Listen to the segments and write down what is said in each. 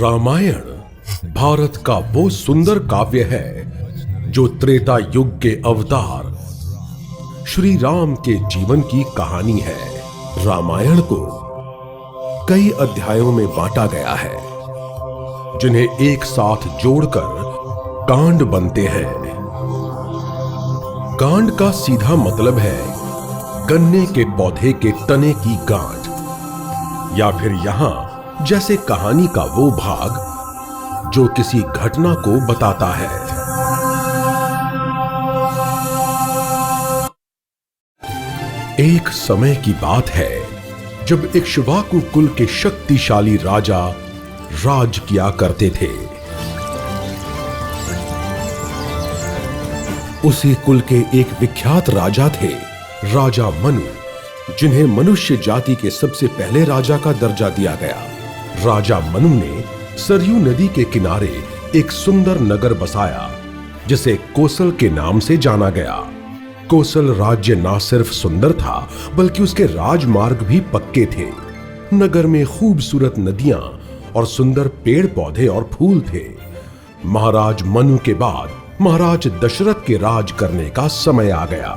रामायण भारत का वो सुंदर काव्य है जो त्रेता युग के अवतार श्री राम के जीवन की कहानी है। रामायण को कई अध्यायों में बांटा गया है जिन्हें एक साथ जोड़कर कांड बनते हैं। कांड का सीधा मतलब है गन्ने के पौधे के तने की गांठ, या फिर यहां जैसे कहानी का वो भाग जो किसी घटना को बताता है। एक समय की बात है जब इक्ष्वाकु कुल के शक्तिशाली राजा राज किया करते थे। उसी कुल के एक विख्यात राजा थे राजा मनु, जिन्हें मनुष्य जाति के सबसे पहले राजा का दर्जा दिया गया। राजा मनु ने सरयू नदी के किनारे एक सुंदर नगर बसाया जिसे कोसल के नाम से जाना गया। कोसल राज्य ना सिर्फ सुंदर था बल्कि उसके राजमार्ग भी पक्के थे। नगर में खूबसूरत नदियां और सुंदर पेड़ पौधे और फूल थे। महाराज मनु के बाद महाराज दशरथ के राज करने का समय आ गया।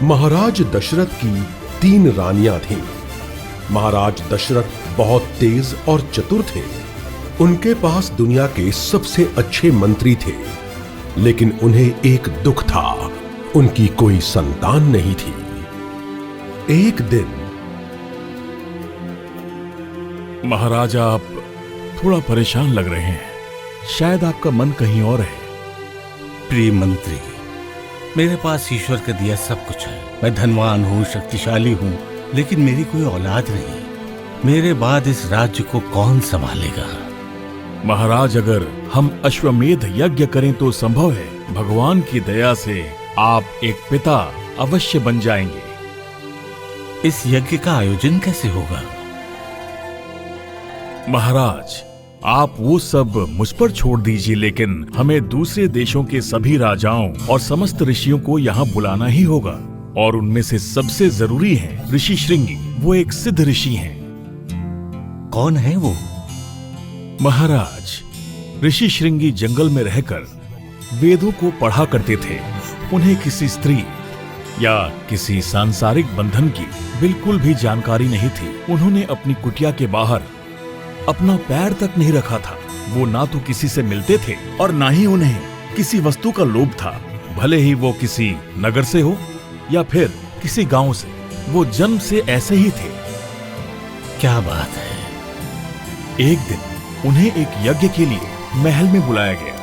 महाराज दशरथ की 3 रानियां थीं। महाराज दशरथ बहुत तेज और चतुर थे। उनके पास दुनिया के सबसे अच्छे मंत्री थे, लेकिन उन्हें एक दुख था, उनकी कोई संतान नहीं थी। एक दिन महाराज, आप थोड़ा परेशान लग रहे हैं। शायद आपका मन कहीं और है। प्रिय मंत्री, मेरे पास ईश्वर का दिया सब कुछ है। मैं धनवान हूँ, शक्तिशाली हूँ, लेकिन मेरी कोई औलाद नहीं। मेरे बाद इस राज्य को कौन संभालेगा? महाराज, अगर हम अश्वमेध यज्ञ करें तो संभव है। भगवान की दया से आप एक पिता अवश्य बन जाएंगे। इस यज्ञ का आयोजन कैसे होगा? महाराज, आप वो सब मुझ पर छोड़ दीजिए, लेकिन हमें दूसरे देशों के सभी राजाओं और समस्त ऋषियों को यहाँ बुलाना ही होगा। और उनमें से सबसे जरूरी है ऋषि श्रृंगी। वो एक सिद्ध ऋषि हैं। कौन है वो? महाराज, ऋषि श्रृंगी जंगल में रहकर वेदों को पढ़ा करते थे। उन्हें किसी स्त्री या किसी सांसारिक बंधन की बिल्कुल भी जानकारी नहीं थी। उन्होंने अपनी कुटिया के बाहर अपना पैर तक नहीं रखा था। वो ना तो किसी से मिलते थे और ना ही उन्हें किसी वस्तु का लोभ था, भले ही वो किसी नगर से हो या फिर किसी गांव से। वो जन्म से ऐसे ही थे। क्या बात है! एक दिन उन्हें एक यज्ञ के लिए महल में बुलाया गया।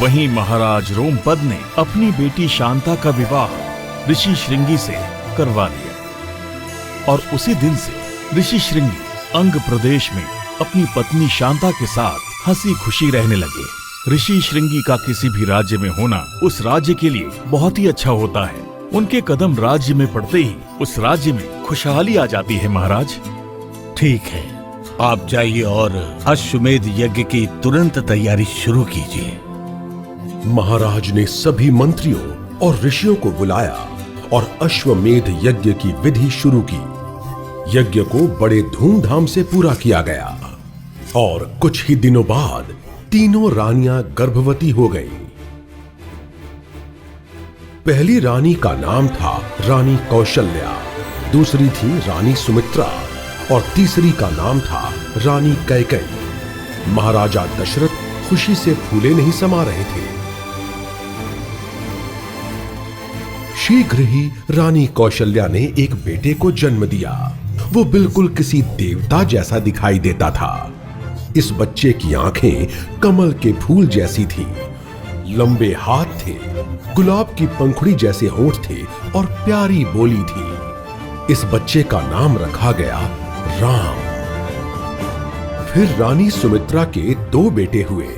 वहीं महाराज रोमपद ने अपनी बेटी शांता का विवाह ऋषि श्रृंगी से करवा लिया। और उसी दिन से ऋषि श्रृंगी अंग प्रदेश में अपनी पत्नी शांता के साथ हंसी खुशी रहने लगे। ऋषि श्रृंगी का किसी भी राज्य में होना उस राज्य के लिए बहुत ही अच्छा होता है। उनके कदम राज्य में पड़ते ही उस राज्य में खुशहाली आ जाती है। महाराज, ठीक है, आप जाइए और अश्वमेध यज्ञ की तुरंत तैयारी शुरू कीजिए। महाराज ने सभी मंत्रियों और ऋषियों को बुलाया और अश्वमेध यज्ञ की विधि शुरू की। यज्ञ को बड़े धूमधाम से पूरा किया गया और कुछ ही दिनों बाद तीनों रानियां गर्भवती हो गईं। पहली रानी का नाम था रानी कौशल्या, दूसरी थी रानी सुमित्रा और तीसरी का नाम था रानी कैकेयी। महाराजा दशरथ खुशी से फूले नहीं समा रहे थे। शीघ्र ही रानी कौशल्या ने एक बेटे को जन्म दिया। वो बिल्कुल किसी देवता जैसा दिखाई देता था। इस बच्चे की आंखें कमल के फूल जैसी थीं, लंबे हाथ थे, गुलाब की पंखुड़ी जैसे होंठ थे और प्यारी बोली थी। इस बच्चे का नाम रखा गया राम। फिर रानी सुमित्रा के 2 बेटे हुए,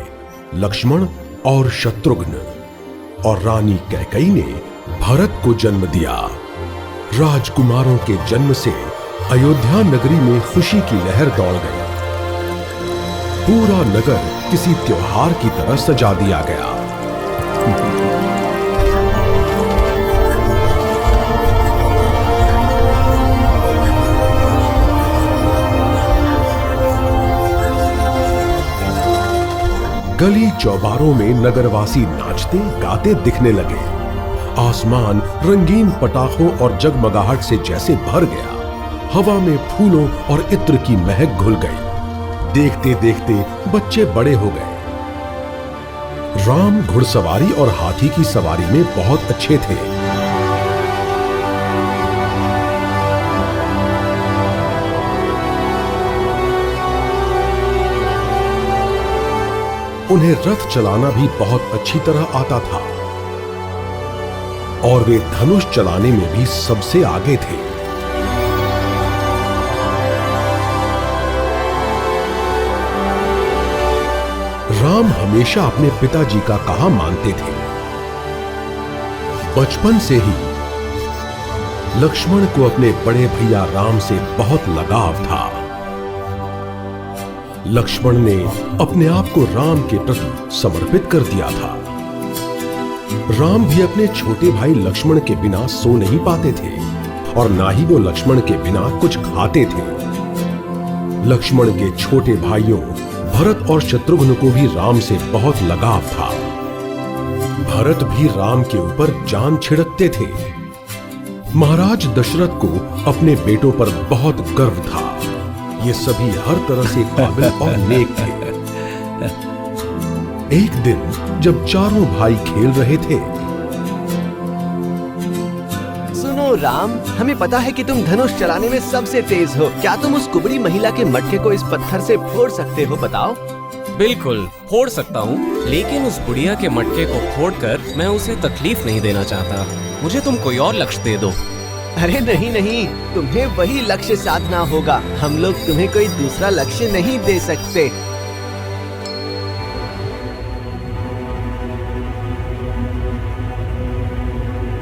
लक्ष्मण और शत्रुघ्न, और रानी कैकेयी ने भरत को जन्म दिया। राजकुमारों के जन्म से अयोध्या नगरी में खुशी की लहर दौड़ गई। पूरा नगर किसी त्योहार की तरह सजा दिया गया। गली चौबारों में नगरवासी नाचते गाते दिखने लगे। आसमान रंगीन पटाखों और जगमगाहट से जैसे भर गया। हवा में फूलों और इत्र की महक घुल गई। देखते देखते बच्चे बड़े हो गए। राम घुड़सवारी और हाथी की सवारी में बहुत अच्छे थे। उन्हें रथ चलाना भी बहुत अच्छी तरह आता था और वे धनुष चलाने में भी सबसे आगे थे। राम हमेशा अपने पिताजी का कहा मानते थे। बचपन से ही लक्ष्मण को अपने बड़े भैया राम से बहुत लगाव था। लक्ष्मण ने अपने आप को राम के प्रति समर्पित कर दिया था। राम भी अपने छोटे भाई लक्ष्मण के बिना सो नहीं पाते थे और ना ही वो लक्ष्मण के बिना कुछ खाते थे। लक्ष्मण के छोटे भाइयों भरत और शत्रुघ्न को भी राम से बहुत लगाव था। भरत भी राम के ऊपर जान छिड़कते थे। महाराज दशरथ को अपने बेटों पर बहुत गर्व था। ये सभी हर तरह से काबिल और नेक थे। एक दिन जब चारों भाई खेल रहे थे, सुनो राम, हमें पता है कि तुम धनुष चलाने में सबसे तेज हो। क्या तुम उस कुबड़ी महिला के मटके को इस पत्थर से फोड़ सकते हो? बताओ। बिल्कुल फोड़ सकता हूँ, लेकिन उस बुढ़िया के मटके को फोड़कर मैं उसे तकलीफ नहीं देना चाहता। मुझे तुम कोई और लक्ष्य दे दो। अरे नहीं नहीं, तुम्हें वही लक्ष्य साधना होगा। हम लोग तुम्हें कोई दूसरा लक्ष्य नहीं दे सकते।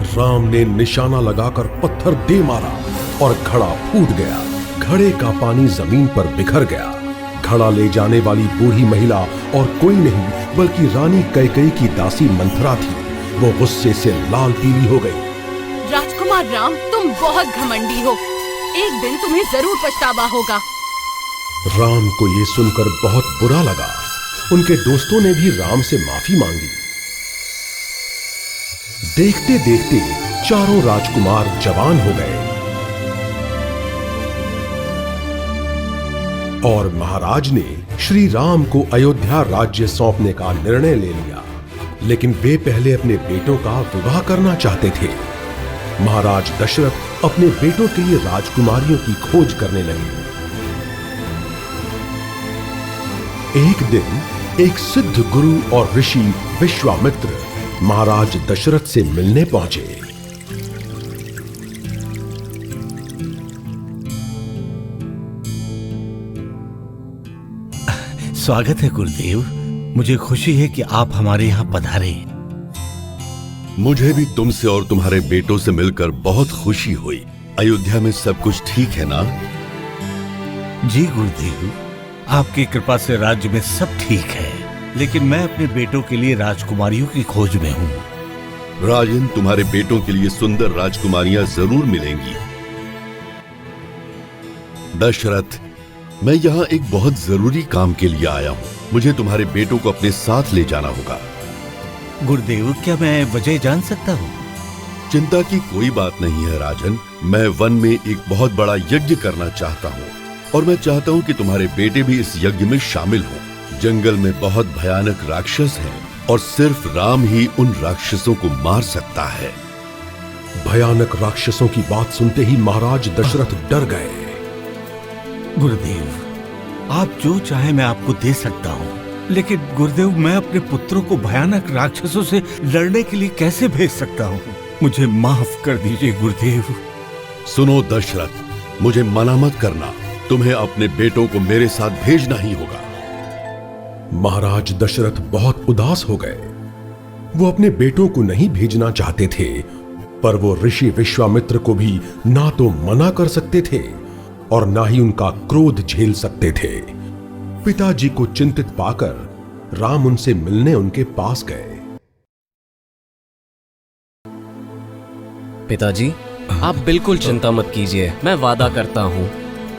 राम ने निशाना लगाकर पत्थर दे मारा और घड़ा फूट गया। घड़े का पानी जमीन पर बिखर गया। घड़ा ले जाने वाली बूढ़ी महिला और कोई नहीं बल्कि रानी कैकेयी की दासी मंथरा थी। वो गुस्से से लाल पीली हो गई। राजकुमार राम, तुम बहुत घमंडी हो। एक दिन तुम्हें जरूर पछतावा होगा। राम को ये सुनकर बहुत बुरा लगा। उनके दोस्तों ने भी राम से माफी मांगी। देखते देखते चारों राजकुमार जवान हो गए और महाराज ने श्री राम को अयोध्या राज्य सौंपने का निर्णय ले लिया। लेकिन वे पहले अपने बेटों का विवाह करना चाहते थे। महाराज दशरथ अपने बेटों के लिए राजकुमारियों की खोज करने लगे। एक दिन एक सिद्ध गुरु और ऋषि विश्वामित्र महाराज दशरथ से मिलने पहुंचे। स्वागत है गुरुदेव। मुझे खुशी है कि आप हमारे यहाँ पधारे। मुझे भी तुमसे और तुम्हारे बेटों से मिलकर बहुत खुशी हुई। अयोध्या में सब कुछ ठीक है ना? जी गुरुदेव, आपकी कृपा से राज्य में सब ठीक है, लेकिन मैं अपने बेटों के लिए राजकुमारियों की खोज में हूँ। राजन, तुम्हारे बेटों के लिए सुंदर राजकुमारियां जरूर मिलेंगी। दशरथ, मैं यहाँ एक बहुत जरूरी काम के लिए आया हूँ। मुझे तुम्हारे बेटों को अपने साथ ले जाना होगा। गुरुदेव, क्या मैं वजह जान सकता हूँ? चिंता की कोई बात नहीं है राजन। मैं वन में एक बहुत बड़ा यज्ञ करना चाहता हूँ और मैं चाहता हूँ कि तुम्हारे बेटे भी इस यज्ञ में शामिल हों। जंगल में बहुत भयानक राक्षस हैं और सिर्फ राम ही उन राक्षसों को मार सकता है। भयानक राक्षसों की बात सुनते ही महाराज दशरथ डर गए। गुरुदेव, आप जो चाहे मैं आपको दे सकता हूँ, लेकिन गुरुदेव, मैं अपने पुत्रों को भयानक राक्षसों से लड़ने के लिए कैसे भेज सकता हूँ? मुझे माफ कर दीजिए गुरुदेव। सुनो दशरथ, मुझे मना मत करना। तुम्हें अपने बेटों को मेरे साथ भेजना ही होगा। महाराज दशरथ बहुत उदास हो गए। वो अपने बेटों को नहीं भेजना चाहते थे, पर वो ऋषि विश्वामित्र को भी ना तो मना कर सकते थे और ना ही उनका क्रोध झेल सकते थे। पिताजी को चिंतित पाकर राम उनसे मिलने उनके पास गए। पिताजी, आप बिल्कुल चिंता मत कीजिए। मैं वादा करता हूँ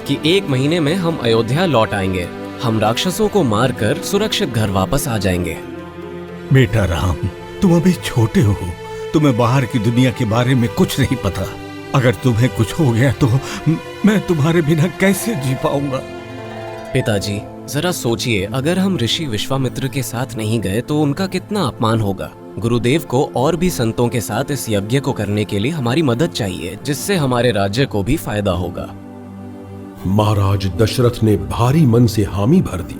कि 1 महीने में हम अयोध्या लौट आएंगे। हम राक्षसों को मारकर सुरक्षित घर वापस आ जाएंगे। बेटा राम, तुम अभी छोटे हो, तुम्हें बाहर की दुनिया के बारे में कुछ नहीं पता। अगर तुम्हें कुछ हो गया तो मैं तुम्हारे बिना कैसे जी पाऊंगा? पिताजी, जरा सोचिए, अगर हम ऋषि विश्वामित्र के साथ नहीं गए तो उनका कितना अपमान होगा। गुरुदेव को और भी संतों के साथ इस यज्ञ को करने के लिए हमारी मदद चाहिए, जिससे हमारे राज्य को भी फायदा होगा। महाराज दशरथ ने भारी मन से हामी भर दी।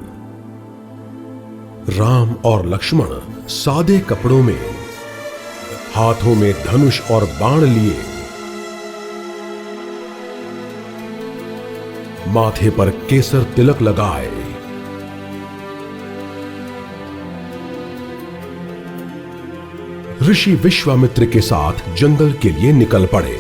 राम और लक्ष्मण सादे कपड़ों में, हाथों में धनुष और बाण लिए, माथे पर केसर तिलक लगाए, ऋषि विश्वामित्र के साथ जंगल के लिए निकल पड़े।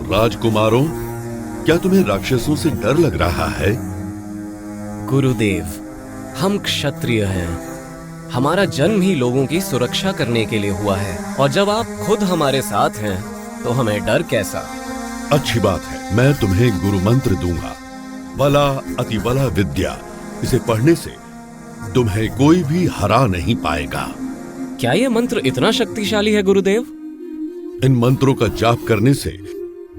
राजकुमारों, क्या तुम्हें राक्षसों से डर लग रहा है? गुरुदेव, हम क्षत्रिय हैं। हमारा जन्म ही लोगों की सुरक्षा करने के लिए हुआ है, और जब आप खुद हमारे साथ हैं तो हमें डर कैसा? अच्छी बात है, मैं तुम्हें गुरु मंत्र दूंगा, बला अति बला विद्या। इसे पढ़ने से तुम्हें कोई भी हरा नहीं पाएगा। क्या यह मंत्र इतना शक्तिशाली है गुरुदेव? इन मंत्रों का जाप करने से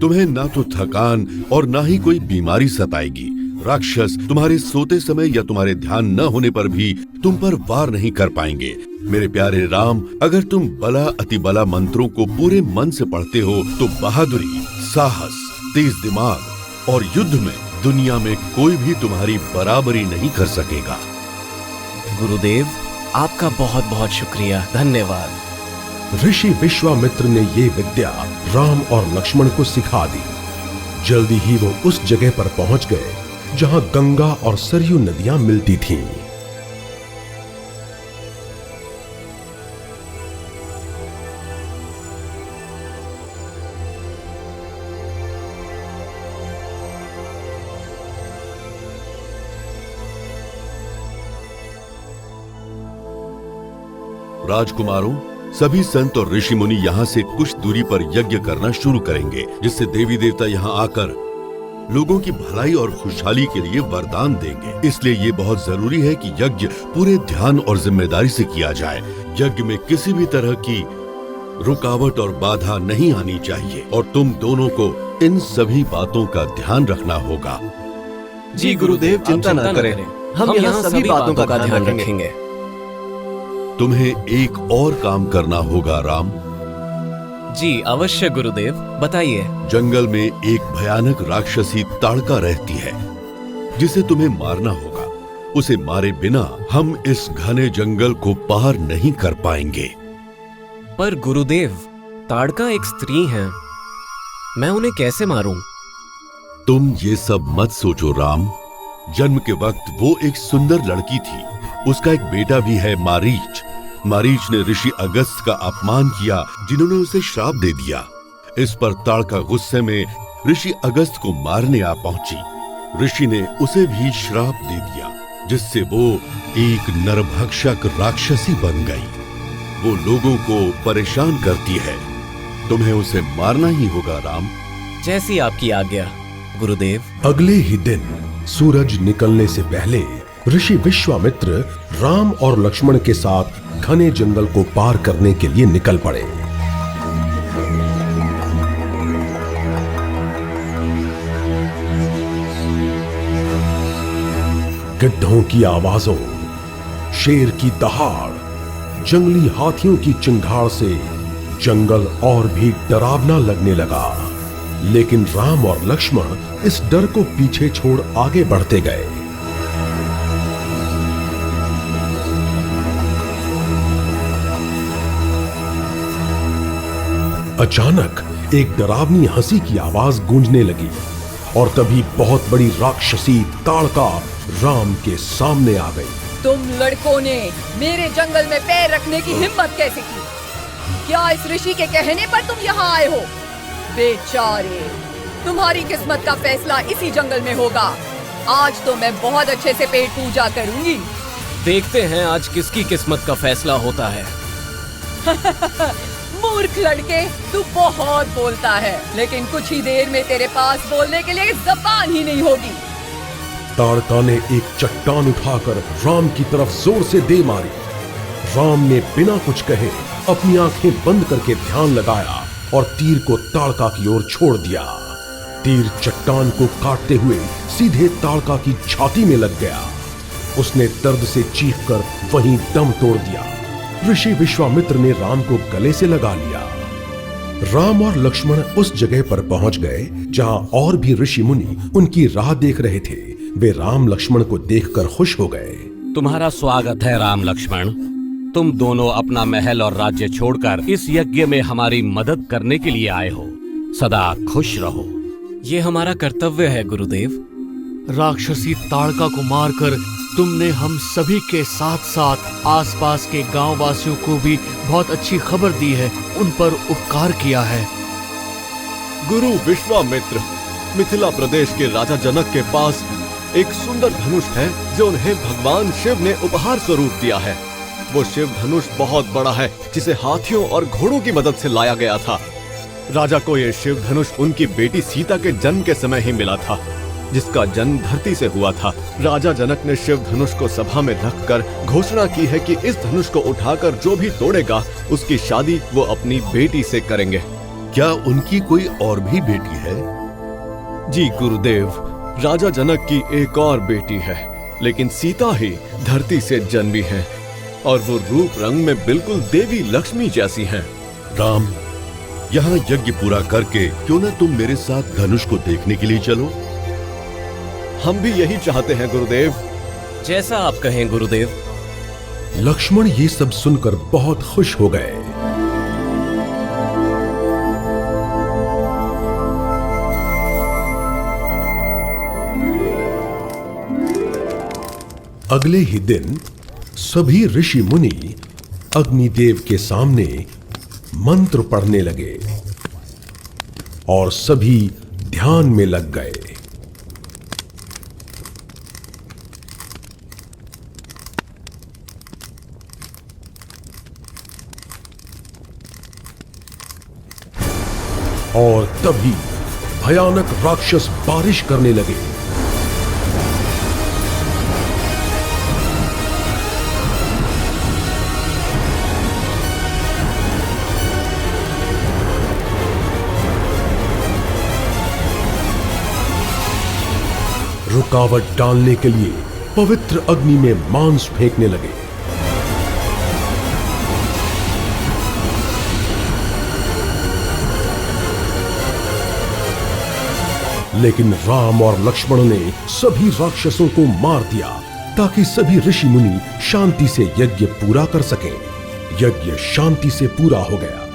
तुम्हें ना तो थकान और ना ही कोई बीमारी सताएगी। राक्षस तुम्हारे सोते समय या तुम्हारे ध्यान न होने पर भी तुम पर वार नहीं कर पाएंगे। मेरे प्यारे राम, अगर तुम बला अति बला मंत्रों को पूरे मन से पढ़ते हो तो बहादुरी, साहस, तेज दिमाग और युद्ध में दुनिया में कोई भी तुम्हारी बराबरी नहीं कर सकेगा। गुरुदेव, आपका बहुत बहुत शुक्रिया, धन्यवाद। ऋषि विश्वामित्र ने ये विद्या राम और लक्ष्मण को सिखा दी। जल्दी ही वो उस जगह पर पहुंच गए जहां गंगा और सरयू नदियां मिलती थीं। राजकुमारों, सभी संत और ऋषि मुनि यहाँ से कुछ दूरी पर यज्ञ करना शुरू करेंगे, जिससे देवी देवता यहाँ आकर लोगों की भलाई और खुशहाली के लिए वरदान देंगे। इसलिए ये बहुत जरूरी है कि यज्ञ पूरे ध्यान और जिम्मेदारी से किया जाए। यज्ञ में किसी भी तरह की रुकावट और बाधा नहीं आनी चाहिए, और तुम दोनों को इन सभी बातों का ध्यान रखना होगा। जी गुरुदेव, चिंता न करें, हम यहाँ सभी बातों का ध्यान रखेंगे। तुम्हें एक और काम करना होगा राम। जी अवश्य गुरुदेव, बताइए। जंगल में एक भयानक राक्षसी ताड़का रहती है, जिसे तुम्हें मारना होगा। उसे मारे बिना हम इस घने जंगल को पार नहीं कर पाएंगे। पर गुरुदेव, ताड़का एक स्त्री है, मैं उन्हें कैसे मारूं? तुम ये सब मत सोचो राम। जन्म के वक्त वो एक सुंदर लड़की थी। उसका एक बेटा भी है, मारीच। मारीच ने ऋषि अगस्त का अपमान किया, जिन्होंने उसे श्राप दे दिया। इस पर ताड़का गुस्से में ऋषि अगस्त को मारने आ पहुंची। ऋषि ने उसे भी श्राप दे दिया, जिससे वो एक नरभक्षक राक्षसी बन गई। वो लोगों को परेशान करती है। तुम्हें उसे मारना ही होगा राम। जैसी आपकी आज्ञा गुरुदेव। अगले ही दिन सूरज निकलने से पहले ऋषि विश्वामित्र राम और लक्ष्मण के साथ घने जंगल को पार करने के लिए निकल पड़े। गिद्धों की आवाजों, शेर की दहाड़, जंगली हाथियों की चिंगाड़ से जंगल और भी डरावना लगने लगा। लेकिन राम और लक्ष्मण इस डर को पीछे छोड़ आगे बढ़ते गए। अचानक एक डरावनी हंसी की आवाज गूंजने लगी, और तभी बहुत बड़ी राक्षसी ताड़का राम के सामने आ गई। तुम लड़कों ने मेरे जंगल में पैर रखने की हिम्मत कैसे की? क्या इस ऋषि के कहने पर तुम यहाँ आए हो? बेचारे, तुम्हारी किस्मत का फैसला इसी जंगल में होगा। आज तो मैं बहुत अच्छे से पेट पूजा करूंगी। देखते हैं आज किसकी किस्मत का फैसला होता है। मूर्ख लड़के, तू बहुत बोलता है, लेकिन कुछ ही देर में तेरे पास बोलने के लिए जबान ही नहीं होगी। ताड़का ने एक चट्टान उठाकर राम की तरफ जोर से दे मारी। राम ने बिना कुछ कहे अपनी आंखें बंद करके ध्यान लगाया और तीर को ताड़का की ओर छोड़ दिया। तीर चट्टान को काटते हुए सीधे ताड़का की छाती में लग गया। उसने दर्द से चीखकर वहीं दम तोड़ दिया। ऋषि विश्वामित्र ने राम को गले से लगा लिया। राम और लक्ष्मण उस जगह पर पहुंच गए जहां और भी ऋषि मुनि उनकी राह देख रहे थे। वे राम लक्ष्मण को देखकर खुश हो गए। तुम्हारा स्वागत है राम लक्ष्मण। तुम दोनों अपना महल और राज्य छोड़कर इस यज्ञ में हमारी मदद करने के लिए आए हो। सदा खुश रहो। ये हमारा कर्तव्य है गुरुदेव। राक्षसी ताड़का को मारकर तुमने हम सभी के साथ साथ आसपास के गांव वासियों को भी बहुत अच्छी खबर दी है, उन पर उपकार किया है। गुरु विश्वामित्र, मिथिला प्रदेश के राजा जनक के पास एक सुंदर धनुष है जो उन्हें भगवान शिव ने उपहार स्वरूप दिया है। वो शिव धनुष बहुत बड़ा है जिसे हाथियों और घोड़ों की मदद से लाया गया था। राजा को ये शिव धनुष उनकी बेटी सीता के जन्म के समय ही मिला था, जिसका जन्म धरती से हुआ था। राजा जनक ने शिव धनुष को सभा में रखकर घोषणा की है कि इस धनुष को उठाकर जो भी तोड़ेगा उसकी शादी वो अपनी बेटी से करेंगे। क्या उनकी कोई और भी बेटी है? जी गुरुदेव, राजा जनक की एक और बेटी है, लेकिन सीता ही धरती से जन्मी है और वो रूप रंग में बिल्कुल देवी लक्ष्मी जैसी हैं। राम, यहाँ यज्ञ पूरा करके क्यों ना तुम मेरे साथ धनुष को देखने के लिए चलो? हम भी यही चाहते हैं गुरुदेव। जैसा आप कहें गुरुदेव। लक्ष्मण ये सब सुनकर बहुत खुश हो गए। अगले ही दिन सभी ऋषि मुनि अग्निदेव के सामने मंत्र पढ़ने लगे और सभी ध्यान में लग गए। और तभी भयानक राक्षस बारिश करने लगे। रुकावट डालने के लिए पवित्र अग्नि में मांस फेंकने लगे। लेकिन राम और लक्ष्मण ने सभी राक्षसों को मार दिया ताकि सभी ऋषि मुनि शांति से यज्ञ पूरा कर सके। यज्ञ शांति से पूरा हो गया।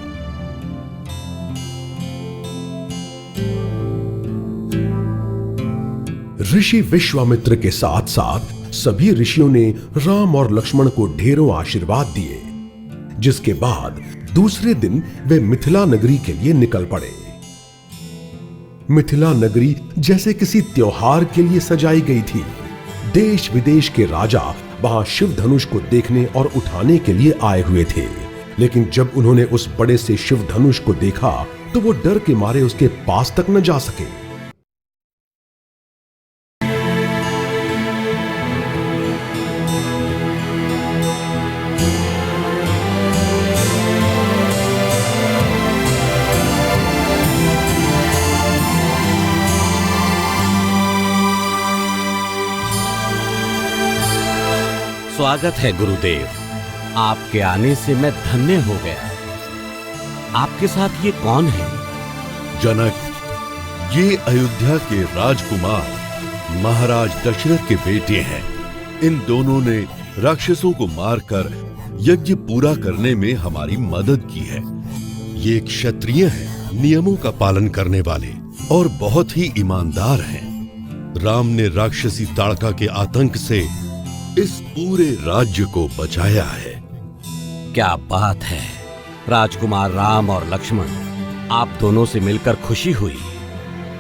ऋषि विश्वामित्र के साथ साथ सभी ऋषियों ने राम और लक्ष्मण को ढेरों आशीर्वाद दिए, जिसके बाद दूसरे दिन वे मिथिला नगरी के लिए निकल पड़े। मिथिला नगरी जैसे किसी त्योहार के लिए सजाई गई थी। देश विदेश के राजा वहां शिव धनुष को देखने और उठाने के लिए आए हुए थे, लेकिन जब उन्होंने उस बड़े से शिव धनुष को देखा तो वो डर के मारे उसके पास तक न जा सके। स्वागत है गुरुदेव। आपके आने से मैं धन्य हो गया। आपके साथ ये कौन है? जनक, ये अयोध्या के राजकुमार महाराज दशरथ के बेटे हैं। इन दोनों ने राक्षसों को मारकर यज्ञ पूरा करने में हमारी मदद की है। ये क्षत्रिय हैं, नियमों का पालन करने वाले और बहुत ही ईमानदार हैं। राम ने राक्षसी ताड़का के आतंक से इस पूरे राज्य को बचाया है। क्या बात है राजकुमार राम और लक्ष्मण, आप दोनों से मिलकर खुशी हुई।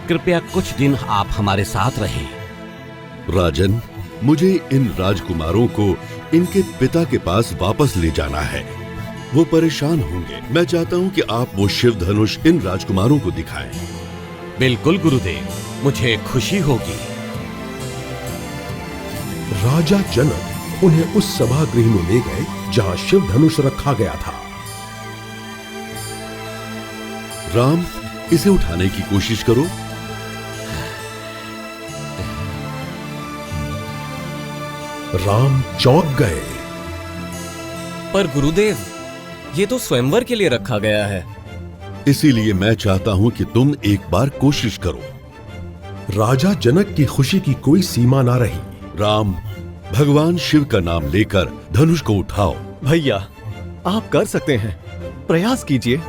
कृपया कुछ दिन आप हमारे साथ रहें। राजन, मुझे इन राजकुमारों को इनके पिता के पास वापस ले जाना है। वो परेशान होंगे। मैं चाहता हूँ कि आप वो शिव धनुष इन राजकुमारों को दिखाएं। बिल्कुल गुरुदेव, मुझे खुशी होगी। राजा जनक उन्हें उस सभागृह में ले गए जहां शिव धनुष रखा गया था। राम, इसे उठाने की कोशिश करो। राम चौंक गए। पर गुरुदेव, ये तो स्वयंवर के लिए रखा गया है। इसीलिए मैं चाहता हूँ कि तुम एक बार कोशिश करो। राजा जनक की खुशी की कोई सीमा ना रही। राम, भगवान शिव का नाम लेकर धनुष को उठाओ। भैया, आप कर सकते हैं, प्रयास कीजिए।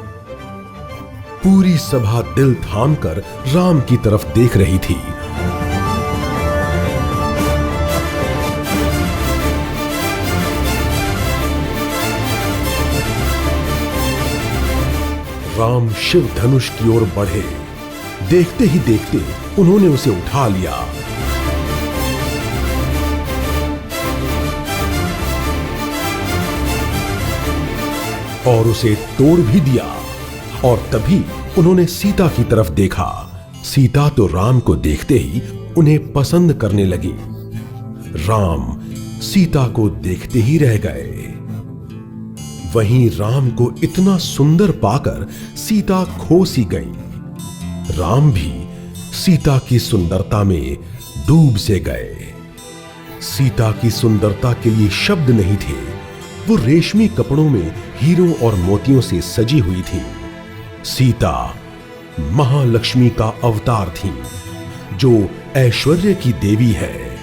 पूरी सभा दिल थाम कर राम की तरफ देख रही थी। राम शिव धनुष की ओर बढ़े। देखते ही देखते उन्होंने उसे उठा लिया। और उसे तोड़ भी दिया। और तभी उन्होंने सीता की तरफ देखा। सीता तो राम को देखते ही उन्हें पसंद करने लगी। राम सीता को देखते ही रह गए। वहीं राम को इतना सुंदर पाकर सीता खो सी गई। राम भी सीता की सुंदरता में डूब से गए। सीता की सुंदरता के लिए शब्द नहीं थे। वो रेशमी कपड़ों में हीरों और मोतियों से सजी हुई थी। सीता महालक्ष्मी का अवतार थी, जो ऐश्वर्य की देवी है।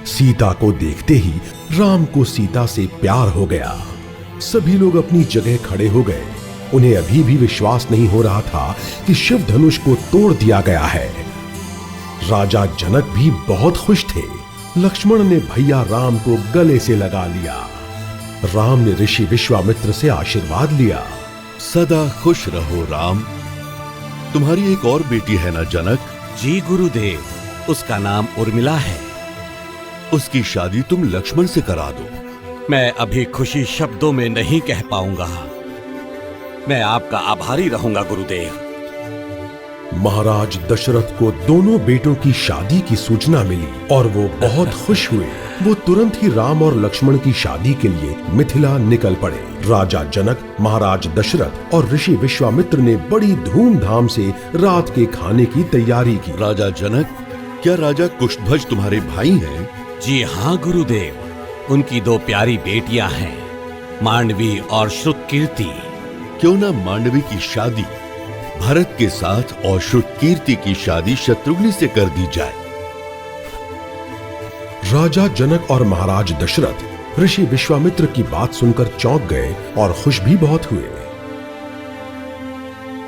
सीता को देखते ही राम को सीता से प्यार हो गया। सभी लोग अपनी जगह खड़े हो गए। उन्हें अभी भी विश्वास नहीं हो रहा था कि शिव धनुष को तोड़ दिया गया है। राजा जनक भी बहुत खुश थे। लक्ष्मण ने भैया राम को गले से लगा लिया। राम ने ऋषि विश्वामित्र से आशीर्वाद लिया। सदा खुश रहो राम। तुम्हारी एक और बेटी है ना जनक? जी गुरुदेव, उसका नाम उर्मिला है। उसकी शादी तुम लक्ष्मण से करा दो। मैं अभी खुशी शब्दों में नहीं कह पाऊंगा। मैं आपका आभारी रहूंगा गुरुदेव। महाराज दशरथ को दोनों बेटों की शादी की सूचना मिली और वो बहुत खुश हुए। वो तुरंत ही राम और लक्ष्मण की शादी के लिए मिथिला निकल पड़े। राजा जनक, महाराज दशरथ और ऋषि विश्वामित्र ने बड़ी धूमधाम से रात के खाने की तैयारी की। राजा जनक, क्या राजा कुष्ठध्वज तुम्हारे भाई हैं? जी हाँ गुरुदेव, उनकी दो प्यारी बेटियां हैं, मांडवी और श्रुतकीर्ति। क्यों ना मांडवी की शादी भरत के साथ और श्रुतकीर्ति की शादी शत्रुघ्न से कर दी जाए। राजा जनक और महाराज दशरथ ऋषि विश्वामित्र की बात सुनकर चौंक गए और खुश भी बहुत हुए।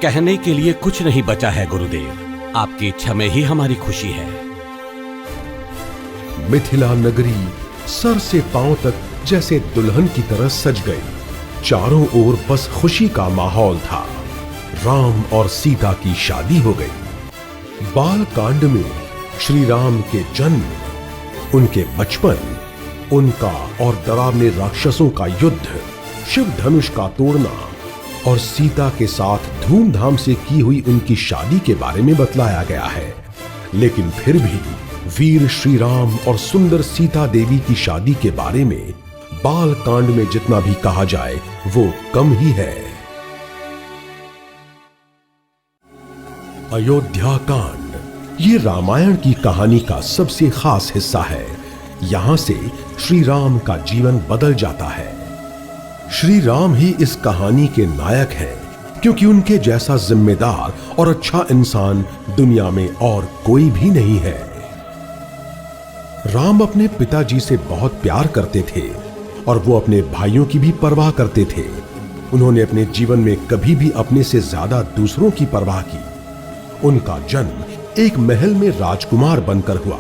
कहने के लिए कुछ नहीं बचा है गुरुदेव। आपकी इच्छा में ही हमारी खुशी है। मिथिला नगरी सर से पांव तक जैसे दुल्हन की तरह सज गई। चारों ओर बस खुशी का माहौल था। राम और सीता की शादी हो गई। बाल कांड में श्री राम के जन्म, उनके बचपन, उनका और डरावने राक्षसों का युद्ध, शिव धनुष का तोड़ना और सीता के साथ धूमधाम से की हुई उनकी शादी के बारे में बतलाया गया है। लेकिन फिर भी वीर श्री राम और सुंदर सीता देवी की शादी के बारे में बाल कांड में जितना भी कहा जाए वो कम ही है। अयोध्या कांड, ये रामायण की कहानी का सबसे खास हिस्सा है। यहां से श्री राम का जीवन बदल जाता है। श्री राम ही इस कहानी के नायक हैं, क्योंकि उनके जैसा जिम्मेदार और अच्छा इंसान दुनिया में और कोई भी नहीं है। राम अपने पिताजी से बहुत प्यार करते थे और वो अपने भाइयों की भी परवाह करते थे। उन्होंने अपने जीवन में कभी भी अपने से ज्यादा दूसरों की परवाह की। उनका जन्म एक महल में राजकुमार बनकर हुआ,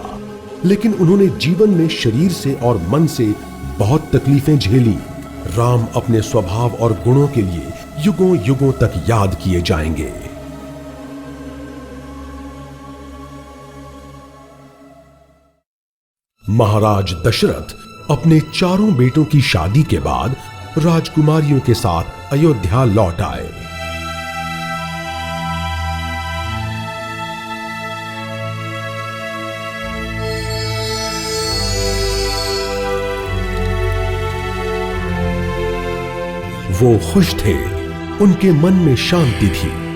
लेकिन उन्होंने जीवन में शरीर से और मन से बहुत तकलीफें झेली। राम अपने स्वभाव और गुणों के लिए युगों युगों तक याद किए जाएंगे। महाराज दशरथ अपने चारों बेटों की शादी के बाद राजकुमारियों के साथ अयोध्या लौट आए। वो खुश थे, उनके मन में शांति थी।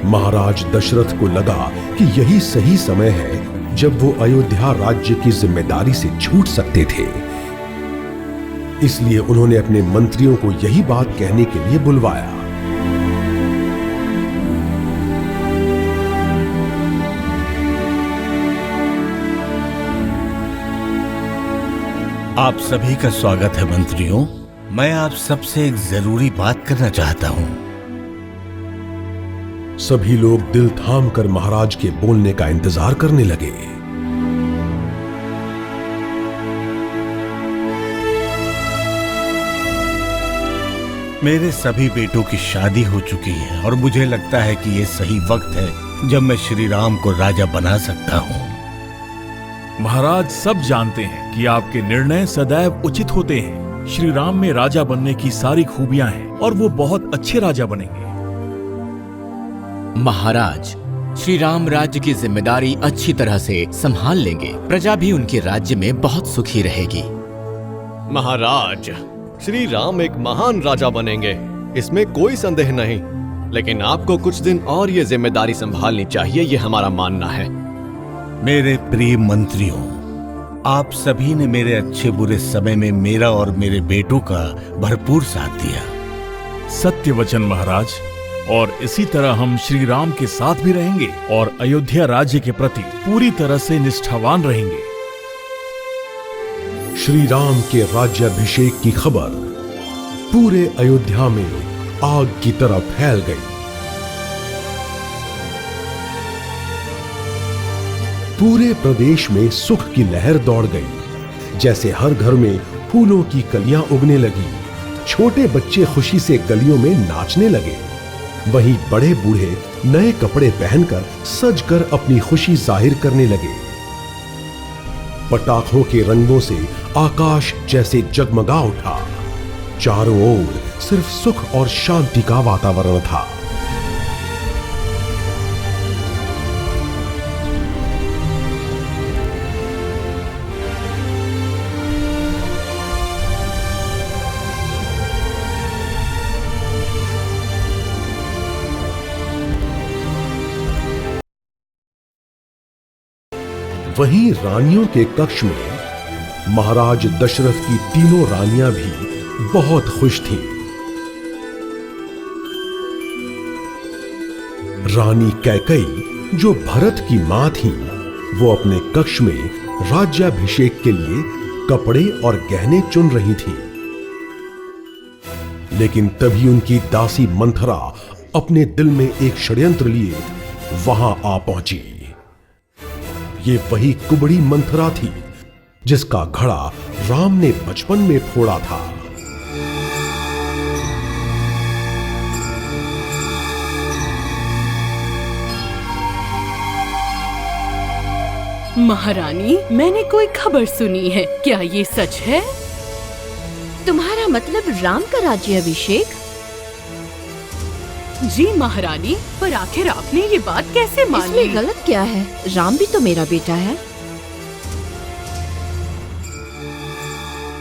महाराज दशरथ को लगा कि यही सही समय है जब वो अयोध्या राज्य की जिम्मेदारी से छूट सकते थे। इसलिए उन्होंने अपने मंत्रियों को यही बात कहने के लिए बुलवाया। आप सभी का स्वागत है मंत्रियों। मैं आप सबसे एक जरूरी बात करना चाहता हूं। सभी लोग दिल थाम कर महाराज के बोलने का इंतजार करने लगे। मेरे सभी बेटों की शादी हो चुकी है और मुझे लगता है कि ये सही वक्त है जब मैं श्री राम को राजा बना सकता हूं। महाराज सब जानते हैं कि आपके निर्णय सदैव उचित होते हैं। श्री राम में राजा बनने की सारी खूबियां हैं और वो बहुत अच्छे राजा बनेंगे। महाराज, श्री राम राज्य की जिम्मेदारी अच्छी तरह से संभाल लेंगे। प्रजा भी उनके राज्य में बहुत सुखी रहेगी। महाराज, श्री राम एक महान राजा बनेंगे, इसमें कोई संदेह नहीं। लेकिन आपको कुछ दिन और ये जिम्मेदारी संभालनी चाहिए, ये हमारा मानना है। मेरे प्रिय मंत्रियों, आप सभी ने मेरे अच्छे बुरे समय में मेरा और मेरे बेटों का भरपूर साथ दिया। सत्य वचन महाराज, और इसी तरह हम श्री राम के साथ भी रहेंगे और अयोध्या राज्य के प्रति पूरी तरह से निष्ठावान रहेंगे। श्री राम के राज्याभिषेक की खबर पूरे अयोध्या में आग की तरह फैल गई। पूरे प्रदेश में सुख की लहर दौड़ गई। जैसे हर घर में फूलों की कलियां उगने लगी, छोटे बच्चे खुशी से गलियों में नाचने लगे। वहीं बड़े बूढ़े नए कपड़े पहनकर सजकर अपनी खुशी जाहिर करने लगे। पटाखों के रंगों से आकाश जैसे जगमगा उठा। चारों ओर सिर्फ सुख और शांति का वातावरण था। वहीं रानियों के कक्ष में महाराज दशरथ की तीनों रानियां भी बहुत खुश थीं। रानी कैकेयी, जो भरत की मां थी, वो अपने कक्ष में राज्याभिषेक के लिए कपड़े और गहने चुन रही थी। लेकिन तभी उनकी दासी मंथरा अपने दिल में एक षड्यंत्र लिए वहां आ पहुंची। ये वही कुबड़ी मंथरा थी जिसका घड़ा राम ने बचपन में फोड़ा था। महारानी, मैंने कोई खबर सुनी है, क्या ये सच है? तुम्हारा मतलब राम का राज्याभिषेक? जी महारानी, पर आखिर आपने ये बात कैसे मान ली? इसमें गलत क्या है? राम भी तो मेरा बेटा है।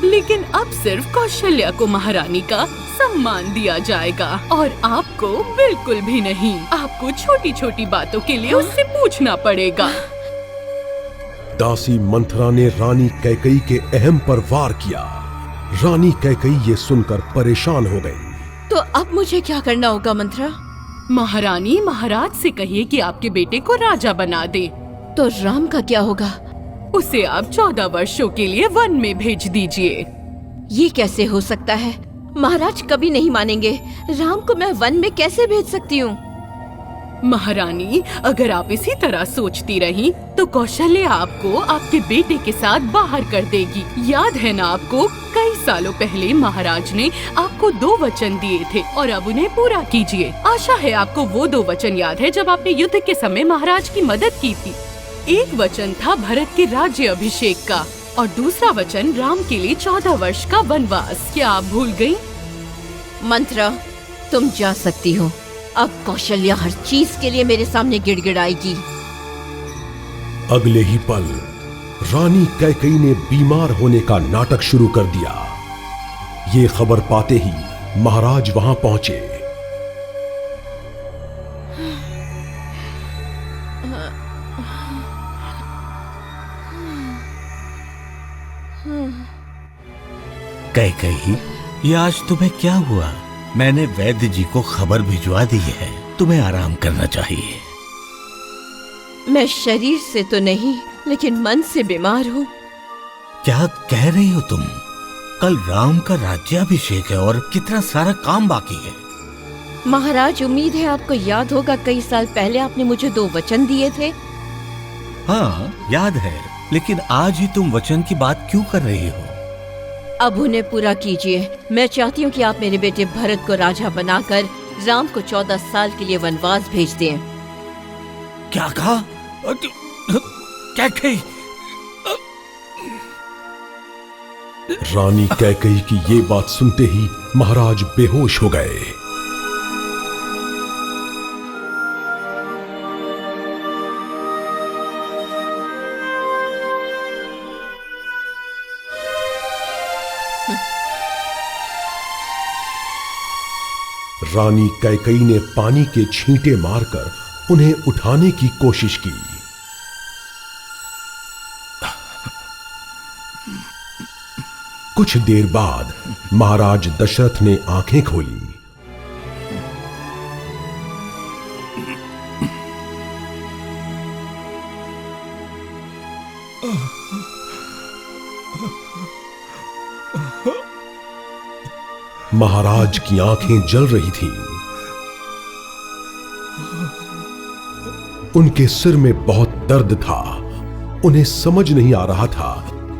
लेकिन अब सिर्फ कौशल्या को महारानी का सम्मान दिया जाएगा और आपको बिल्कुल भी नहीं। आपको छोटी छोटी बातों के लिए उससे पूछना पड़ेगा। दासी मंथरा ने रानी कैकेयी के अहम पर वार किया। रानी कैकेयी ये सुनकर परेशान हो गई। तो अब मुझे क्या करना होगा मंथरा? महारानी, महाराज से कहिए कि आपके बेटे को राजा बना दे। तो राम का क्या होगा? उसे आप 14 वर्षों के लिए वन में भेज दीजिए। ये कैसे हो सकता है? महाराज कभी नहीं मानेंगे। राम को मैं वन में कैसे भेज सकती हूँ? महारानी, अगर आप इसी तरह सोचती रहीं, तो कौशल्या आपको आपके बेटे के साथ बाहर कर देगी। याद है ना आपको, कई सालों पहले महाराज ने आपको 2 वचन दिए थे और अब उन्हें पूरा कीजिए। आशा है आपको वो 2 वचन याद है जब आपने युद्ध के समय महाराज की मदद की थी। एक वचन था भरत के राज्य अभिषेक का और दूसरा वचन राम के लिए 14 वर्ष का वनवास। क्या आप भूल गयी? मंत्रा, तुम जा सकती हो। अब कौशल्या हर चीज के लिए मेरे सामने गिड़गिड़ाएगी। अगले ही पल रानी कैकेयी ने बीमार होने का नाटक शुरू कर दिया। ये खबर पाते ही महाराज वहां पहुंचे। कैकेयी, ये आज तुम्हें क्या हुआ? मैंने वैद्य जी को खबर भिजवा दी है, तुम्हें आराम करना चाहिए। मैं शरीर से तो नहीं, लेकिन मन से बीमार हूँ। क्या कह रही हो तुम? कल राम का राज्याभिषेक है और कितना सारा काम बाकी है। महाराज, उम्मीद है आपको याद होगा, कई साल पहले आपने मुझे 2 वचन दिए थे। हाँ, याद है, लेकिन आज ही तुम वचन की बात क्यों कर रही हो? अब उन्हें पूरा कीजिए। मैं चाहती हूँ कि आप मेरे बेटे भरत को राजा बनाकर राम को 14 साल के लिए वनवास भेज दें। क्या कहा? कैकेयी? रानी कैकेयी की ये बात सुनते ही महाराज बेहोश हो गए। रानी कैकेयी ने पानी के छींटे मारकर उन्हें उठाने की कोशिश की। कुछ देर बाद महाराज दशरथ ने आंखें खोली। महाराज की आंखें जल रही थीं। उनके सिर में बहुत दर्द था। उन्हें समझ नहीं आ रहा था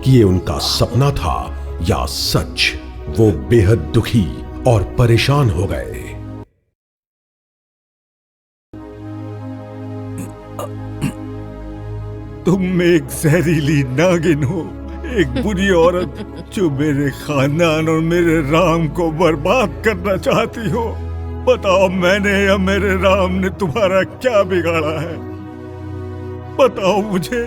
कि ये उनका सपना था या सच। वो बेहद दुखी और परेशान हो गए। तुम एक जहरीली नागिन हो, एक बुरी औरत जो मेरे खानदान और मेरे राम को बर्बाद करना चाहती हो। बताओ, मैंने या मेरे राम ने तुम्हारा क्या बिगाड़ा है? बताओ मुझे।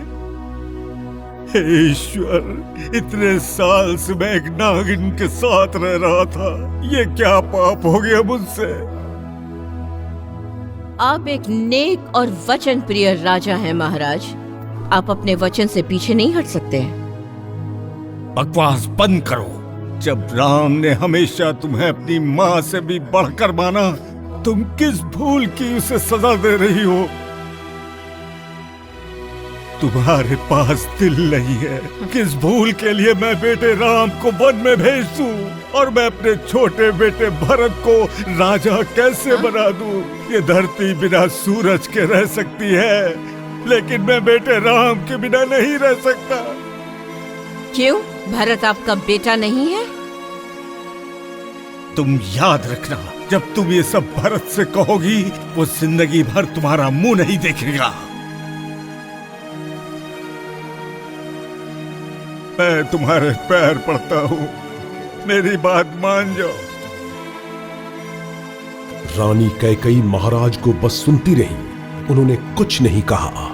हे ईश्वर, इतने साल से मैं एक नागिन के साथ रह रहा था। ये क्या पाप हो गया मुझसे? आप एक नेक और वचन प्रिय राजा हैं महाराज। आप अपने वचन से पीछे नहीं हट सकते। बकवास बंद करो। जब राम ने हमेशा तुम्हें अपनी माँ से भी बढ़कर माना, तुम किस भूल की उसे सजा दे रही हो? तुम्हारे पास दिल नहीं है। किस भूल के लिए मैं बेटे राम को वन में भेज दूं और मैं अपने छोटे बेटे भरत को राजा कैसे बना दूं? ये धरती बिना सूरज के रह सकती है, लेकिन मैं बेटे राम के बिना नहीं रह सकता। क्यों? भरत आपका बेटा नहीं है? तुम याद रखना, जब तुम ये सब भरत से कहोगी, वो जिंदगी भर तुम्हारा मुंह नहीं देखेगा। मैं तुम्हारे पैर पड़ता हूँ, मेरी बात मान जाओ। रानी कैकेयी महाराज को बस सुनती रही। उन्होंने कुछ नहीं कहा।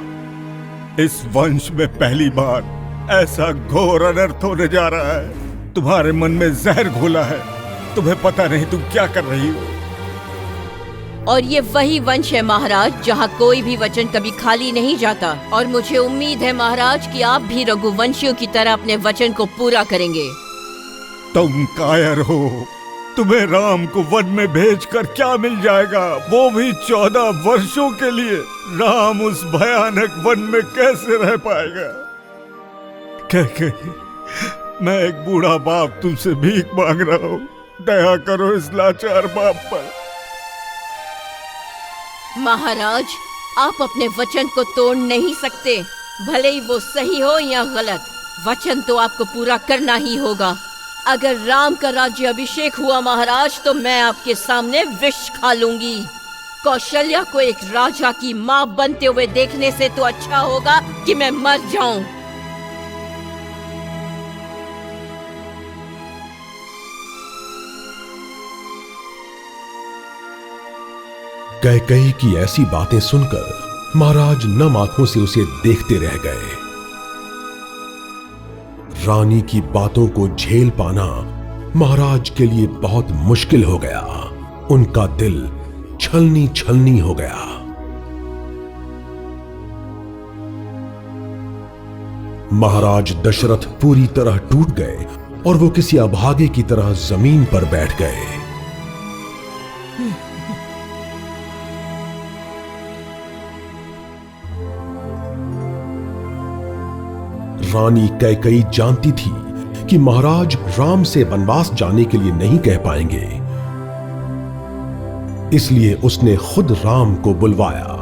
इस वंश में पहली बार ऐसा घोर अनर्थ होने जा रहा है। तुम्हारे मन में जहर घोला है। तुम्हें पता नहीं तुम क्या कर रही हो। और ये वही वंश है महाराज, जहाँ कोई भी वचन कभी खाली नहीं जाता। और मुझे उम्मीद है महाराज कि आप भी रघुवंशियों की तरह अपने वचन को पूरा करेंगे। तुम कायर हो। तुम्हें राम को वन में भेजकर क्या मिल जाएगा, वो भी 14 वर्षों के लिए। राम उस भयानक वन में कैसे रह पाएगा? कैकेयी, मैं एक बूढ़ा बाप तुमसे भीख मांग रहा हूँ। दया करो इस लाचार बाप पर। महाराज, आप अपने वचन को तोड़ नहीं सकते, भले ही वो सही हो या गलत। वचन तो आपको पूरा करना ही होगा। अगर राम का राज्य अभिषेक हुआ महाराज, तो मैं आपके सामने विष खा लूंगी। कौशल्या को एक राजा की माँ बनते हुए देखने से तो अच्छा होगा कि मैं मर जाऊं। कैकेयी की ऐसी बातें सुनकर महाराज नम आंखों से उसे देखते रह गए। रानी की बातों को झेल पाना महाराज के लिए बहुत मुश्किल हो गया। उनका दिल छलनी छलनी हो गया। महाराज दशरथ पूरी तरह टूट गए और वो किसी अभागे की तरह जमीन पर बैठ गए। रानी कैकेयी जानती थी कि महाराज राम से वनवास जाने के लिए नहीं कह पाएंगे, इसलिए उसने खुद राम को बुलवाया।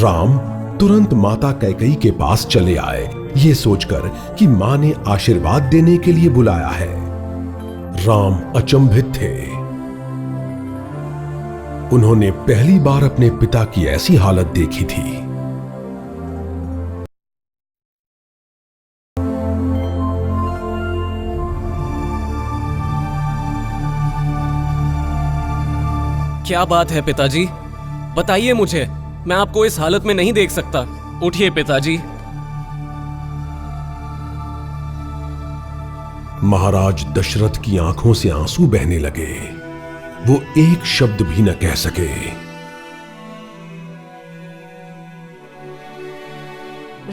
राम तुरंत माता कैकेयी के पास चले आए, ये सोचकर कि मां ने आशीर्वाद देने के लिए बुलाया है। राम अचंभित थे। उन्होंने पहली बार अपने पिता की ऐसी हालत देखी थी। क्या बात है पिताजी, बताइए मुझे, मैं आपको इस हालत में नहीं देख सकता। उठिए पिताजी। महाराज दशरथ की आंखों से आंसू बहने लगे। वो एक शब्द भी न कह सके।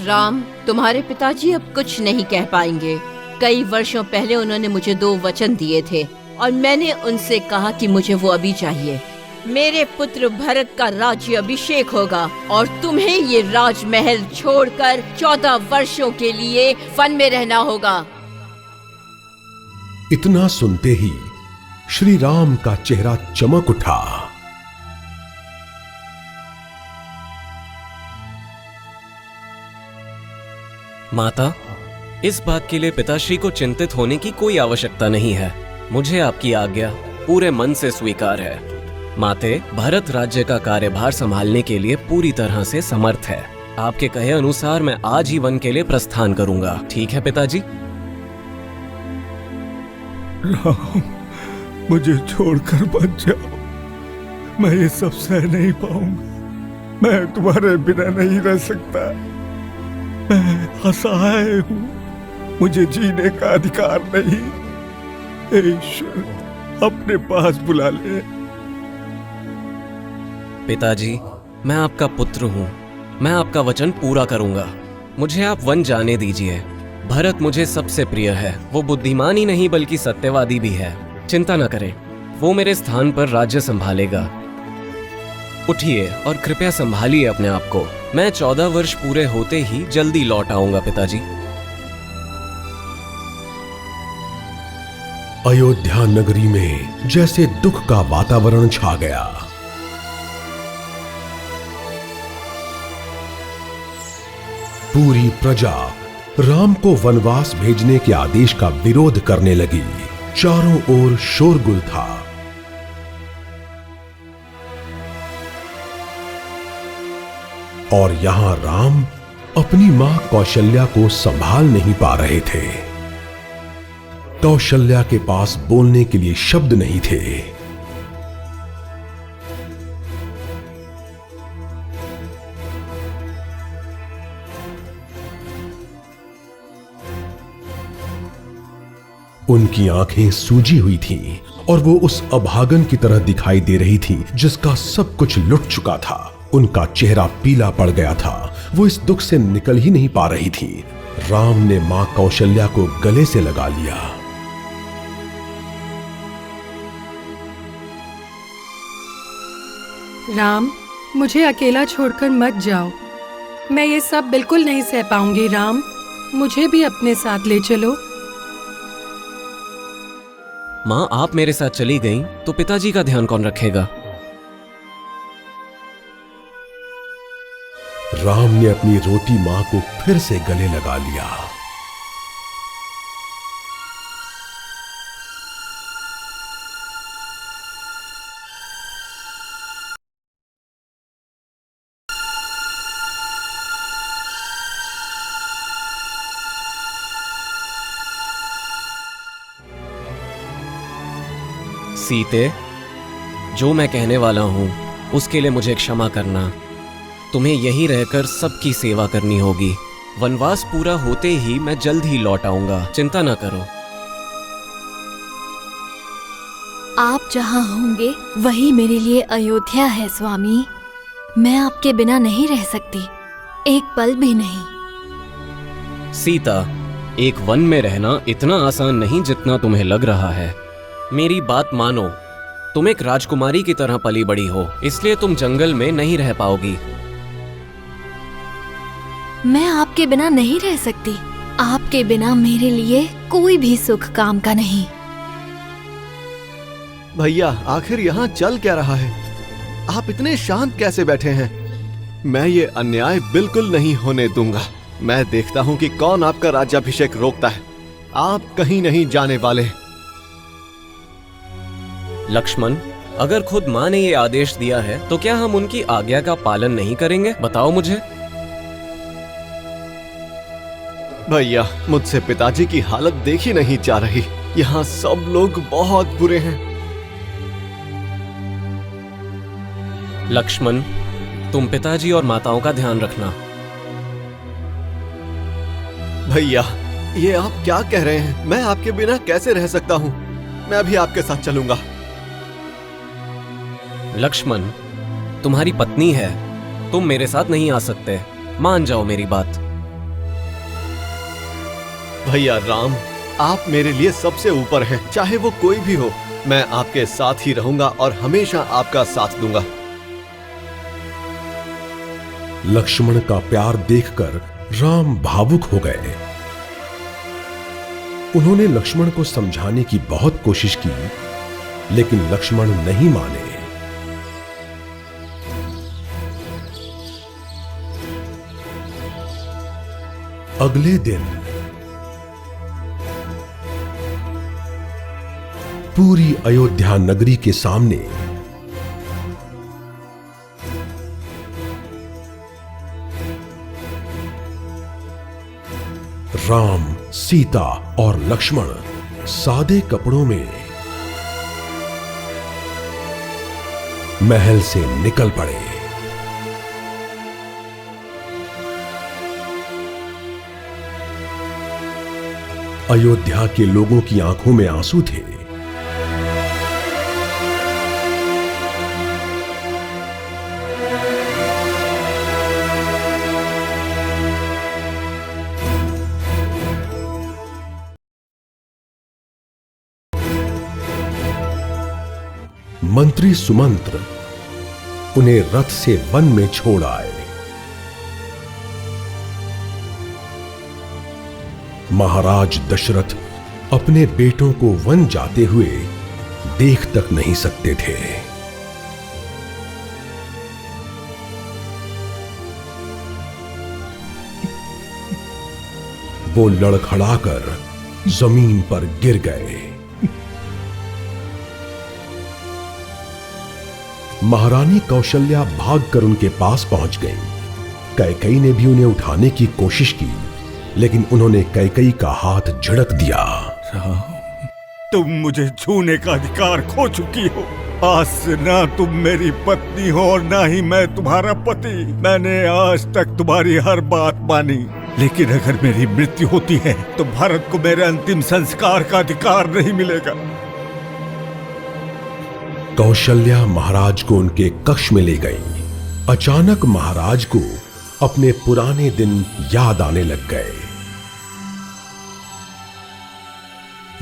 राम, तुम्हारे पिताजी अब कुछ नहीं कह पाएंगे। कई वर्षों पहले उन्होंने मुझे 2 वचन दिए थे और मैंने उनसे कहा कि मुझे वो अभी चाहिए। मेरे पुत्र भरत का राज्य अभिषेक होगा और तुम्हें ये राजमहल छोड़कर 14 वर्षों के लिए वन में रहना होगा। इतना सुनते ही श्री राम का चेहरा चमक उठा। माता, इस बात के लिए पिताश्री को चिंतित होने की कोई आवश्यकता नहीं है। मुझे आपकी आज्ञा पूरे मन से स्वीकार है। माते, भरत राज्य का कार्यभार संभालने के लिए पूरी तरह से समर्थ है। आपके कहे अनुसार मैं आज ही वन के लिए प्रस्थान करूंगा। ठीक है पिताजी? राम, मुझे छोड़कर मत जाओ। मैं ये सब सह नहीं पाऊंगा। मैं तुम्हारे बिना नहीं रह सकता। मैं असहाय हूँ। मुझे जीने का अधिकार नहीं। हे ईश्वर, अपने पास बुला ले। पिताजी, मैं आपका पुत्र हूँ। मैं आपका वचन पूरा करूंगा। मुझे आप वन जाने दीजिए। भरत मुझे सबसे प्रिय है। वो बुद्धिमान ही नहीं बल्कि सत्यवादी भी है। चिंता न करें, वो मेरे स्थान पर राज्य संभालेगा। उठिए और कृपया संभालिए अपने आप को। मैं 14 वर्ष पूरे होते ही जल्दी लौट आऊंगा पिताजी। अयोध्या नगरी में जैसे दुख का वातावरण छा गया। पूरी प्रजा राम को वनवास भेजने के आदेश का विरोध करने लगी। चारों ओर शोरगुल था। और यहां राम अपनी मां कौशल्या को संभाल नहीं पा रहे थे। कौशल्या के पास बोलने के लिए शब्द नहीं थे। उनकी आंखें सूजी हुई थीं और वो उस अभागन की तरह दिखाई दे रही थीं जिसका सब कुछ लुट चुका था। उनका चेहरा पीला पड़ गया था। वो इस दुख से निकल ही नहीं पा रही थीं। राम ने मां कौशल्या को गले से लगा लिया। राम, मुझे अकेला छोड़कर मत जाओ। मैं ये सब बिल्कुल नहीं सह पाऊंगी। राम, मुझे भी अपने साथ ले चलो। माँ, आप मेरे साथ चली गईं तो पिताजी का ध्यान कौन रखेगा? राम ने अपनी रोती मां को फिर से गले लगा लिया। सीते, जो मैं कहने वाला हूं उसके लिए मुझे क्षमा करना। तुम्हें यहीं रहकर सबकी सेवा करनी होगी। वनवास पूरा होते ही मैं जल्द ही लौट आऊंगा, चिंता ना करो। आप जहाँ होंगे वही मेरे लिए अयोध्या है स्वामी। मैं आपके बिना नहीं रह सकती, एक पल भी नहीं। सीता, एक वन में रहना इतना आसान नहीं जितना तुम्हें लग रहा है। मेरी बात मानो, तुम एक राजकुमारी की तरह पली बड़ी हो, इसलिए तुम जंगल में नहीं रह पाओगी। मैं आपके बिना नहीं रह सकती। आपके बिना मेरे लिए कोई भी सुख काम का नहीं। भैया, आखिर यहाँ चल क्या रहा है? आप इतने शांत कैसे बैठे हैं? मैं ये अन्याय बिल्कुल नहीं होने दूंगा। मैं देखता हूँ कि कौन आपका राज्याभिषेक रोकता है। आप कहीं नहीं जाने वाले। लक्ष्मण, अगर खुद माँ ने ये आदेश दिया है तो क्या हम उनकी आज्ञा का पालन नहीं करेंगे? बताओ मुझे। भैया, मुझसे पिताजी की हालत देखी नहीं जा रही। यहाँ सब लोग बहुत बुरे हैं। लक्ष्मण, तुम पिताजी और माताओं का ध्यान रखना। भैया, ये आप क्या कह रहे हैं? मैं आपके बिना कैसे रह सकता हूँ? मैं भी आपके साथ चलूंगा। लक्ष्मण, तुम्हारी पत्नी है, तुम मेरे साथ नहीं आ सकते। मान जाओ मेरी बात। भैया राम, आप मेरे लिए सबसे ऊपर हैं। चाहे वो कोई भी हो, मैं आपके साथ ही रहूंगा और हमेशा आपका साथ दूंगा। लक्ष्मण का प्यार देखकर राम भावुक हो गए। उन्होंने लक्ष्मण को समझाने की बहुत कोशिश की, लेकिन लक्ष्मण नहीं माने। अगले दिन पूरी अयोध्या नगरी के सामने राम, सीता और लक्ष्मण सादे कपड़ों में महल से निकल पड़े। अयोध्या के लोगों की आंखों में आंसू थे। मंत्री सुमंत्र उन्हें रथ से वन में छोड़ आए। महाराज दशरथ अपने बेटों को वन जाते हुए देख तक नहीं सकते थे। वो लड़खड़ाकर जमीन पर गिर गए। महारानी कौशल्या भागकर उनके पास पहुंच गई। कैकेयी ने भी उन्हें उठाने की कोशिश की, लेकिन उन्होंने कैकेयी का हाथ झड़क दिया। तुम मुझे छूने का अधिकार खो चुकी हो। आज से ना तुम मेरी पत्नी हो और ना ही मैं तुम्हारा पति। मैंने आज तक तुम्हारी हर बात मानी, लेकिन अगर मेरी मृत्यु होती है तो भारत को मेरे अंतिम संस्कार का अधिकार नहीं मिलेगा। कौशल्या महाराज को उनके कक्ष में ले गई। अचानक महाराज को अपने पुराने दिन याद आने लग गए।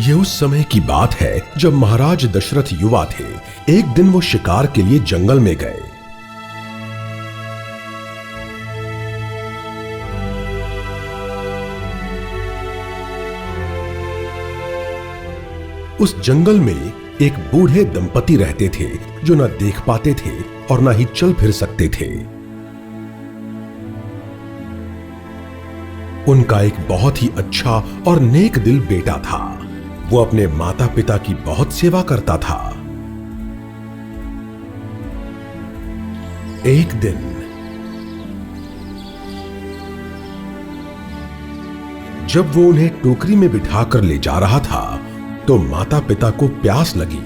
यह उस समय की बात है जब महाराज दशरथ युवा थे। एक दिन वो शिकार के लिए जंगल में गए। उस जंगल में एक बूढ़े दंपति रहते थे जो न देख पाते थे और न ही चल फिर सकते थे। उनका एक बहुत ही अच्छा और नेक दिल बेटा था। वो अपने माता पिता की बहुत सेवा करता था। एक दिन जब वो उन्हें टोकरी में बिठाकर ले जा रहा था तो माता पिता को प्यास लगी।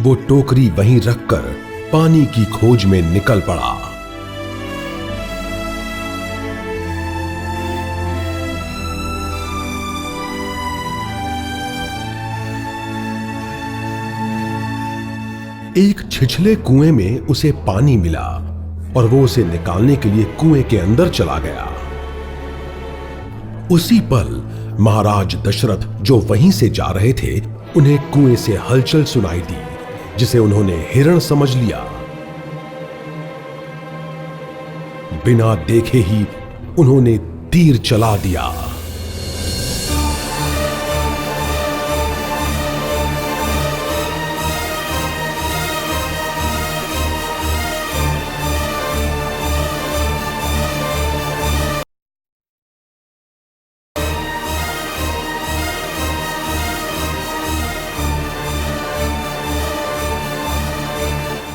वो टोकरी वहीं रखकर पानी की खोज में निकल पड़ा। एक छिछले कुएं में उसे पानी मिला और वो उसे निकालने के लिए कुएं के अंदर चला गया। उसी पल महाराज दशरथ जो वहीं से जा रहे थे, उन्हें कुएं से हलचल सुनाई दी, जिसे उन्होंने हिरण समझ लिया। बिना देखे ही उन्होंने तीर चला दिया।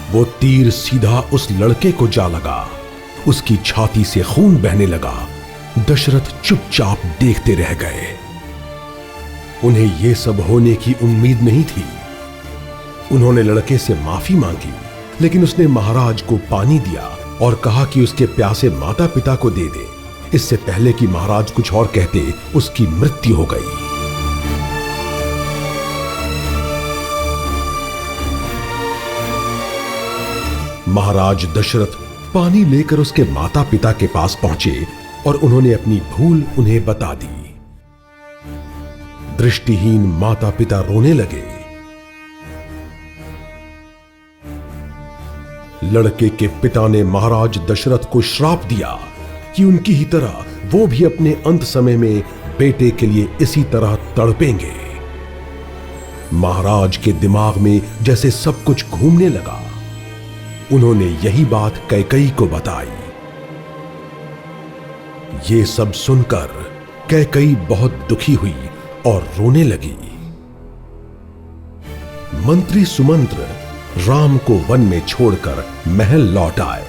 वो तीर सीधा उस लड़के को जा लगा। उसकी छाती से खून बहने लगा। दशरथ चुपचाप देखते रह गए। उन्हें यह सब होने की उम्मीद नहीं थी। उन्होंने लड़के से माफी मांगी, लेकिन उसने महाराज को पानी दिया और कहा कि उसके प्यासे माता पिता को दे दे। इससे पहले कि महाराज कुछ और कहते, उसकी मृत्यु हो गई। महाराज दशरथ पानी लेकर उसके माता पिता के पास पहुंचे और उन्होंने अपनी भूल उन्हें बता दी। दृष्टिहीन माता पिता रोने लगे। लड़के के पिता ने महाराज दशरथ को श्राप दिया कि उनकी ही तरह वो भी अपने अंत समय में बेटे के लिए इसी तरह तड़पेंगे। महाराज के दिमाग में जैसे सब कुछ घूमने लगा। उन्होंने यही बात कैकेयी को बताई। ये सब सुनकर कैकेयी बहुत दुखी हुई और रोने लगी। मंत्री सुमंत्र राम को वन में छोड़कर महल लौट आए।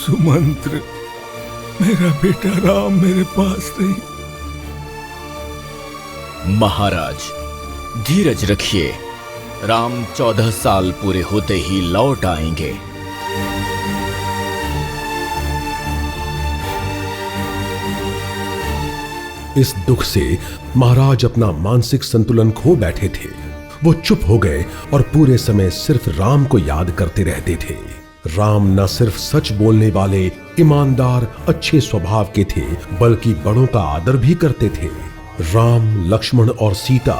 सुमंत्र, मेरा बेटा राम मेरे पास नहीं। महाराज, धीरज रखिए। राम 14 साल पूरे होते ही लौट आएंगे। इस दुख से महाराज अपना मानसिक संतुलन खो बैठे थे। वो चुप हो गए और पूरे समय सिर्फ राम को याद करते रहते थे। राम न सिर्फ सच बोलने वाले, ईमानदार, अच्छे स्वभाव के थे, बल्कि बड़ों का आदर भी करते थे। राम, लक्ष्मण और सीता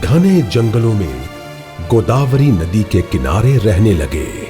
घने जंगलों में गोदावरी नदी के किनारे रहने लगे।